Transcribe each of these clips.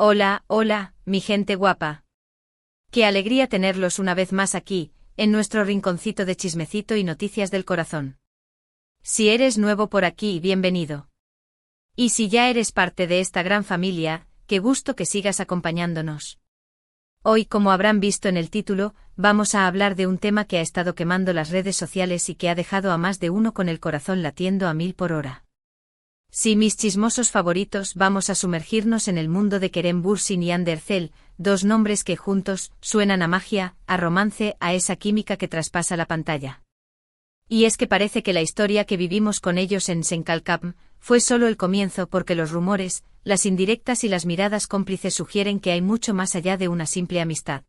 Hola, hola, mi gente guapa. Qué alegría tenerlos una vez más aquí, en nuestro rinconcito de chismecito y noticias del corazón. Si eres nuevo por aquí, bienvenido. Y si ya eres parte de esta gran familia, qué gusto que sigas acompañándonos. Hoy, como habrán visto en el título, vamos a hablar de un tema que ha estado quemando las redes sociales y que ha dejado a más de uno con el corazón latiendo a 1000 por hora. Sí, mis chismosos favoritos, vamos a sumergirnos en el mundo de Kerem Bürsin y Hande Erçel, dos nombres que juntos suenan a magia, a romance, a esa química que traspasa la pantalla. Y es que parece que la historia que vivimos con ellos en Senkalkam fue solo el comienzo, porque los rumores, las indirectas y las miradas cómplices sugieren que hay mucho más allá de una simple amistad.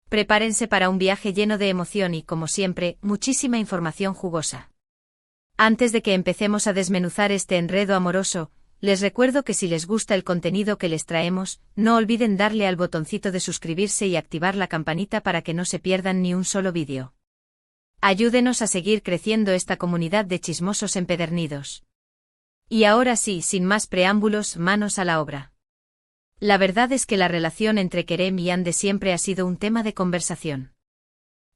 Prepárense para un viaje lleno de emoción y, como siempre, muchísima información jugosa. Antes de que empecemos a desmenuzar este enredo amoroso, les recuerdo que si les gusta el contenido que les traemos, no olviden darle al botoncito de suscribirse y activar la campanita para que no se pierdan ni un solo vídeo. Ayúdenos a seguir creciendo esta comunidad de chismosos empedernidos. Y ahora sí, sin más preámbulos, manos a la obra. La verdad es que la relación entre Kerem y Hande siempre ha sido un tema de conversación.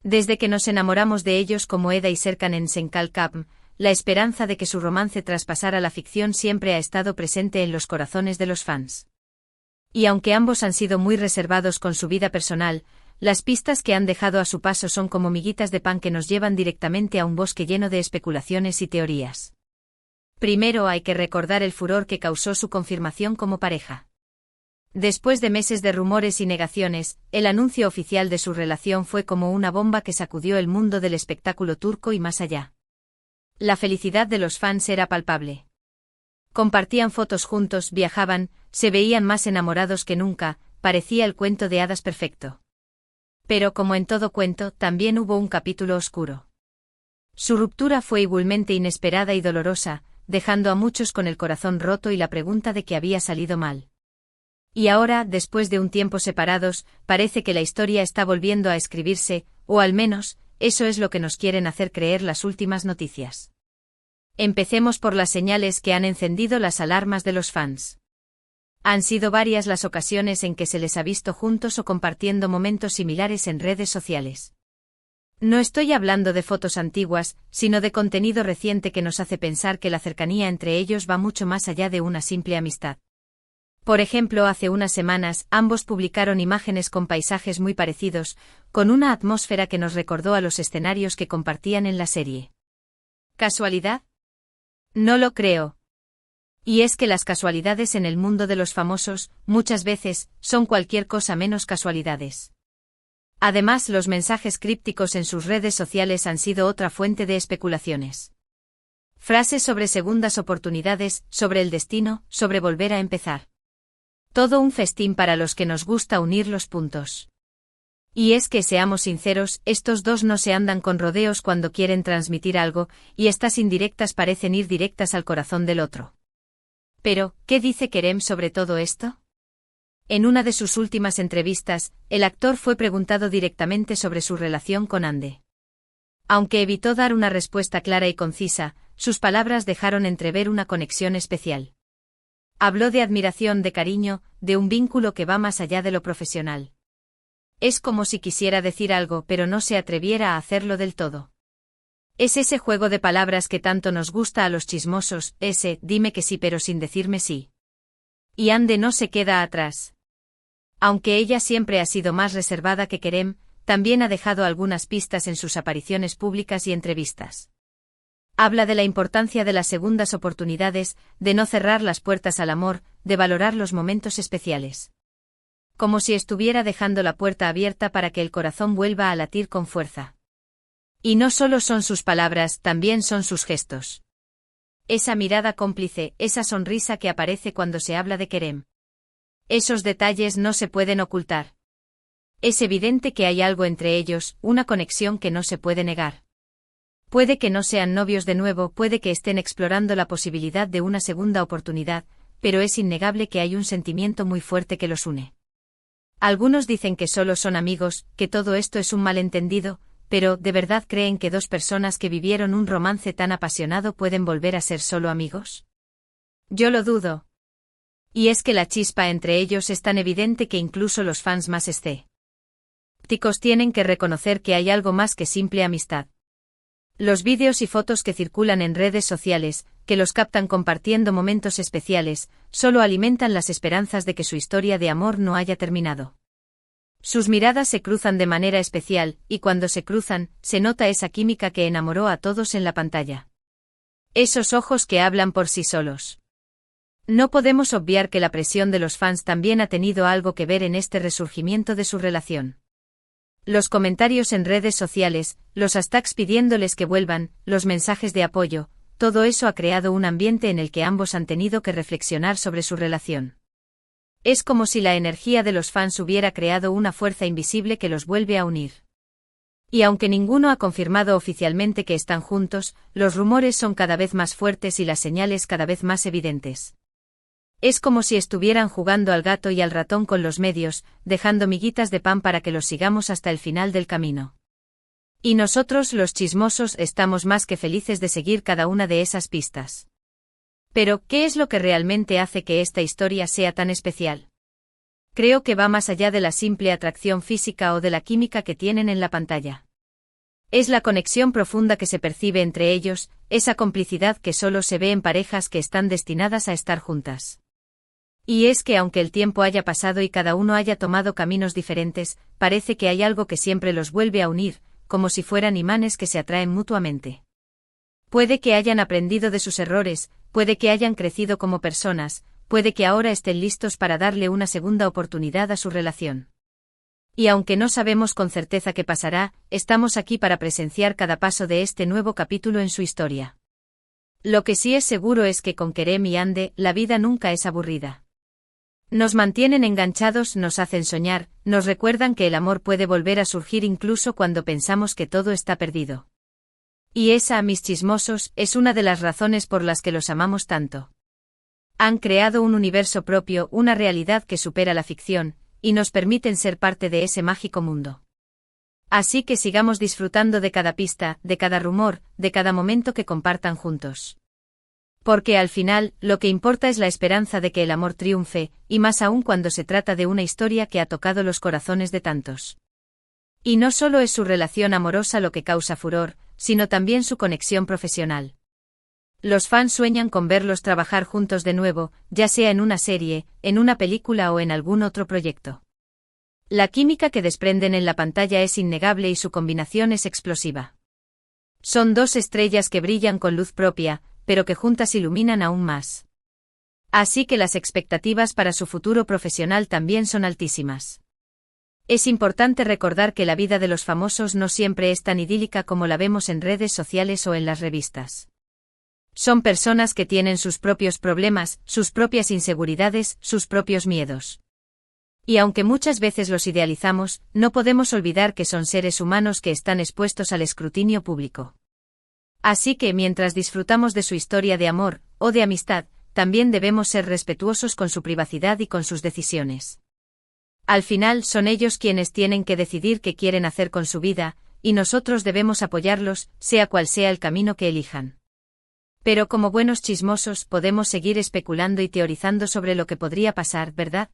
Desde que nos enamoramos de ellos como Eda y Serkan en Senkalkam, la esperanza de que su romance traspasara la ficción siempre ha estado presente en los corazones de los fans. Y aunque ambos han sido muy reservados con su vida personal, las pistas que han dejado a su paso son como miguitas de pan que nos llevan directamente a un bosque lleno de especulaciones y teorías. Primero hay que recordar el furor que causó su confirmación como pareja. Después de meses de rumores y negaciones, el anuncio oficial de su relación fue como una bomba que sacudió el mundo del espectáculo turco y más allá. La felicidad de los fans era palpable. Compartían fotos juntos, viajaban, se veían más enamorados que nunca, parecía el cuento de hadas perfecto. Pero como en todo cuento, también hubo un capítulo oscuro. Su ruptura fue igualmente inesperada y dolorosa, dejando a muchos con el corazón roto y la pregunta de qué había salido mal. Y ahora, después de un tiempo separados, parece que la historia está volviendo a escribirse, o al menos, eso es lo que nos quieren hacer creer las últimas noticias. Empecemos por las señales que han encendido las alarmas de los fans. Han sido varias las ocasiones en que se les ha visto juntos o compartiendo momentos similares en redes sociales. No estoy hablando de fotos antiguas, sino de contenido reciente que nos hace pensar que la cercanía entre ellos va mucho más allá de una simple amistad. Por ejemplo, hace unas semanas, ambos publicaron imágenes con paisajes muy parecidos, con una atmósfera que nos recordó a los escenarios que compartían en la serie. ¿Casualidad? No lo creo. Y es que las casualidades en el mundo de los famosos, muchas veces, son cualquier cosa menos casualidades. Además, los mensajes crípticos en sus redes sociales han sido otra fuente de especulaciones. Frases sobre segundas oportunidades, sobre el destino, sobre volver a empezar. Todo un festín para los que nos gusta unir los puntos. Y es que, seamos sinceros, estos dos no se andan con rodeos cuando quieren transmitir algo, y estas indirectas parecen ir directas al corazón del otro. Pero, ¿qué dice Kerem sobre todo esto? En una de sus últimas entrevistas, el actor fue preguntado directamente sobre su relación con Hande. Aunque evitó dar una respuesta clara y concisa, sus palabras dejaron entrever una conexión especial. Habló de admiración, de cariño, de un vínculo que va más allá de lo profesional. Es como si quisiera decir algo pero no se atreviera a hacerlo del todo. Es ese juego de palabras que tanto nos gusta a los chismosos, ese dime que sí pero sin decirme sí. Y Hande no se queda atrás. Aunque ella siempre ha sido más reservada que Kerem, también ha dejado algunas pistas en sus apariciones públicas y entrevistas. Habla de la importancia de las segundas oportunidades, de no cerrar las puertas al amor, de valorar los momentos especiales. Como si estuviera dejando la puerta abierta para que el corazón vuelva a latir con fuerza. Y no solo son sus palabras, también son sus gestos. Esa mirada cómplice, esa sonrisa que aparece cuando se habla de Kerem. Esos detalles no se pueden ocultar. Es evidente que hay algo entre ellos, una conexión que no se puede negar. Puede que no sean novios de nuevo, puede que estén explorando la posibilidad de una segunda oportunidad, pero es innegable que hay un sentimiento muy fuerte que los une. Algunos dicen que solo son amigos, que todo esto es un malentendido, pero ¿de verdad creen que dos personas que vivieron un romance tan apasionado pueden volver a ser solo amigos? Yo lo dudo. Y es que la chispa entre ellos es tan evidente que incluso los fans más escépticos tienen que reconocer que hay algo más que simple amistad. Los vídeos y fotos que circulan en redes sociales, que los captan compartiendo momentos especiales, solo alimentan las esperanzas de que su historia de amor no haya terminado. Sus miradas se cruzan de manera especial, y cuando se cruzan, se nota esa química que enamoró a todos en la pantalla. Esos ojos que hablan por sí solos. No podemos obviar que la presión de los fans también ha tenido algo que ver en este resurgimiento de su relación. Los comentarios en redes sociales, los hashtags pidiéndoles que vuelvan, los mensajes de apoyo, todo eso ha creado un ambiente en el que ambos han tenido que reflexionar sobre su relación. Es como si la energía de los fans hubiera creado una fuerza invisible que los vuelve a unir. Y aunque ninguno ha confirmado oficialmente que están juntos, los rumores son cada vez más fuertes y las señales cada vez más evidentes. Es como si estuvieran jugando al gato y al ratón con los medios, dejando miguitas de pan para que los sigamos hasta el final del camino. Y nosotros, los chismosos, estamos más que felices de seguir cada una de esas pistas. Pero, ¿qué es lo que realmente hace que esta historia sea tan especial? Creo que va más allá de la simple atracción física o de la química que tienen en la pantalla. Es la conexión profunda que se percibe entre ellos, esa complicidad que solo se ve en parejas que están destinadas a estar juntas. Y es que aunque el tiempo haya pasado y cada uno haya tomado caminos diferentes, parece que hay algo que siempre los vuelve a unir, como si fueran imanes que se atraen mutuamente. Puede que hayan aprendido de sus errores, puede que hayan crecido como personas, puede que ahora estén listos para darle una segunda oportunidad a su relación. Y aunque no sabemos con certeza qué pasará, estamos aquí para presenciar cada paso de este nuevo capítulo en su historia. Lo que sí es seguro es que con Kerem y Hande, la vida nunca es aburrida. Nos mantienen enganchados, nos hacen soñar, nos recuerdan que el amor puede volver a surgir incluso cuando pensamos que todo está perdido. Y esa, mis chismosos, es una de las razones por las que los amamos tanto. Han creado un universo propio, una realidad que supera la ficción, y nos permiten ser parte de ese mágico mundo. Así que sigamos disfrutando de cada pista, de cada rumor, de cada momento que compartan juntos. Porque al final, lo que importa es la esperanza de que el amor triunfe, y más aún cuando se trata de una historia que ha tocado los corazones de tantos. Y no solo es su relación amorosa lo que causa furor, sino también su conexión profesional. Los fans sueñan con verlos trabajar juntos de nuevo, ya sea en una serie, en una película o en algún otro proyecto. La química que desprenden en la pantalla es innegable y su combinación es explosiva. Son dos estrellas que brillan con luz propia, pero que juntas iluminan aún más. Así que las expectativas para su futuro profesional también son altísimas. Es importante recordar que la vida de los famosos no siempre es tan idílica como la vemos en redes sociales o en las revistas. Son personas que tienen sus propios problemas, sus propias inseguridades, sus propios miedos. Y aunque muchas veces los idealizamos, no podemos olvidar que son seres humanos que están expuestos al escrutinio público. Así que mientras disfrutamos de su historia de amor, o de amistad, también debemos ser respetuosos con su privacidad y con sus decisiones. Al final son ellos quienes tienen que decidir qué quieren hacer con su vida, y nosotros debemos apoyarlos, sea cual sea el camino que elijan. Pero como buenos chismosos podemos seguir especulando y teorizando sobre lo que podría pasar, ¿verdad?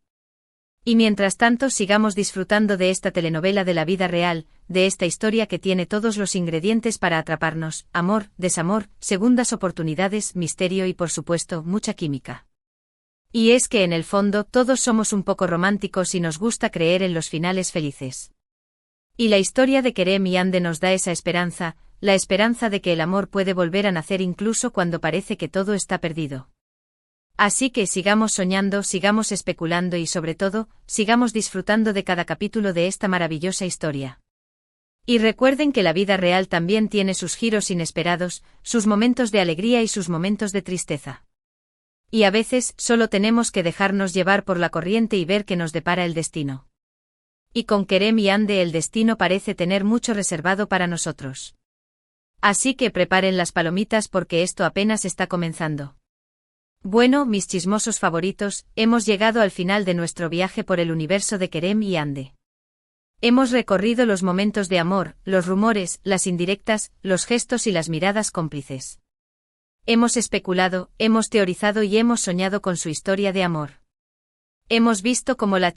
Y mientras tanto sigamos disfrutando de esta telenovela de la vida real, de esta historia que tiene todos los ingredientes para atraparnos: amor, desamor, segundas oportunidades, misterio y por supuesto mucha química. Y es que en el fondo todos somos un poco románticos y nos gusta creer en los finales felices. Y la historia de Kerem y Hande nos da esa esperanza, la esperanza de que el amor puede volver a nacer incluso cuando parece que todo está perdido. Así que sigamos soñando, sigamos especulando y sobre todo, sigamos disfrutando de cada capítulo de esta maravillosa historia. Y recuerden que la vida real también tiene sus giros inesperados, sus momentos de alegría y sus momentos de tristeza. Y a veces solo tenemos que dejarnos llevar por la corriente y ver qué nos depara el destino. Y con Kerem y Hande el destino parece tener mucho reservado para nosotros. Así que preparen las palomitas porque esto apenas está comenzando. Bueno, mis chismosos favoritos, hemos llegado al final de nuestro viaje por el universo de Kerem y Hande. Hemos recorrido los momentos de amor, los rumores, las indirectas, los gestos y las miradas cómplices. Hemos especulado, hemos teorizado y hemos soñado con su historia de amor. Hemos visto cómo la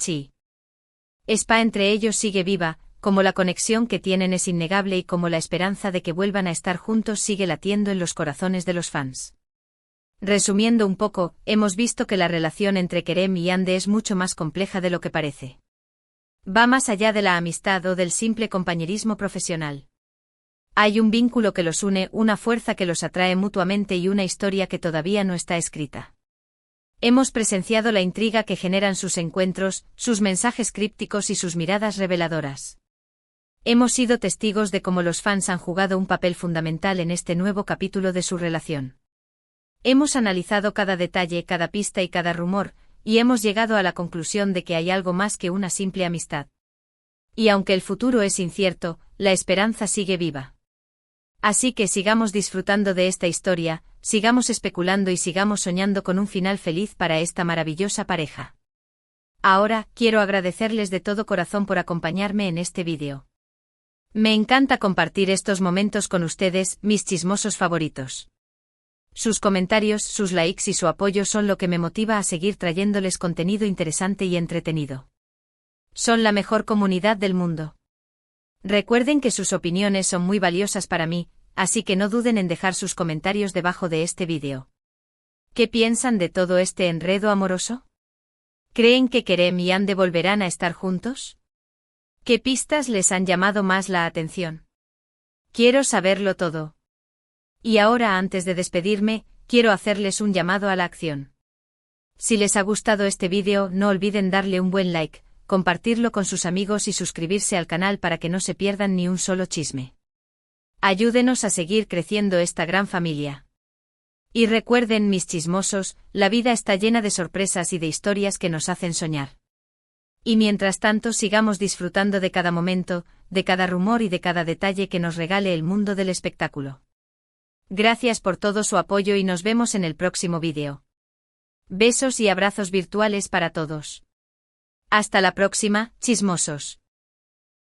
Spa entre ellos sigue viva, como la conexión que tienen es innegable y como la esperanza de que vuelvan a estar juntos sigue latiendo en los corazones de los fans. Resumiendo un poco, hemos visto que la relación entre Kerem y Yandhi es mucho más compleja de lo que parece. Va más allá de la amistad o del simple compañerismo profesional. Hay un vínculo que los une, una fuerza que los atrae mutuamente y una historia que todavía no está escrita. Hemos presenciado la intriga que generan sus encuentros, sus mensajes crípticos y sus miradas reveladoras. Hemos sido testigos de cómo los fans han jugado un papel fundamental en este nuevo capítulo de su relación. Hemos analizado cada detalle, cada pista y cada rumor, y hemos llegado a la conclusión de que hay algo más que una simple amistad. Y aunque el futuro es incierto, la esperanza sigue viva. Así que sigamos disfrutando de esta historia, sigamos especulando y sigamos soñando con un final feliz para esta maravillosa pareja. Ahora, quiero agradecerles de todo corazón por acompañarme en este vídeo. Me encanta compartir estos momentos con ustedes, mis chismosos favoritos. Sus comentarios, sus likes y su apoyo son lo que me motiva a seguir trayéndoles contenido interesante y entretenido. Son la mejor comunidad del mundo. Recuerden que sus opiniones son muy valiosas para mí, así que no duden en dejar sus comentarios debajo de este vídeo. ¿Qué piensan de todo este enredo amoroso? ¿Creen que Kerem y Yandhi volverán a estar juntos? ¿Qué pistas les han llamado más la atención? Quiero saberlo todo. Y ahora, antes de despedirme, quiero hacerles un llamado a la acción. Si les ha gustado este vídeo, no olviden darle un buen like, compartirlo con sus amigos y suscribirse al canal para que no se pierdan ni un solo chisme. Ayúdenos a seguir creciendo esta gran familia. Y recuerden, mis chismosos, la vida está llena de sorpresas y de historias que nos hacen soñar. Y mientras tanto sigamos disfrutando de cada momento, de cada rumor y de cada detalle que nos regale el mundo del espectáculo. Gracias por todo su apoyo y nos vemos en el próximo vídeo. Besos y abrazos virtuales para todos. Hasta la próxima, chismosos.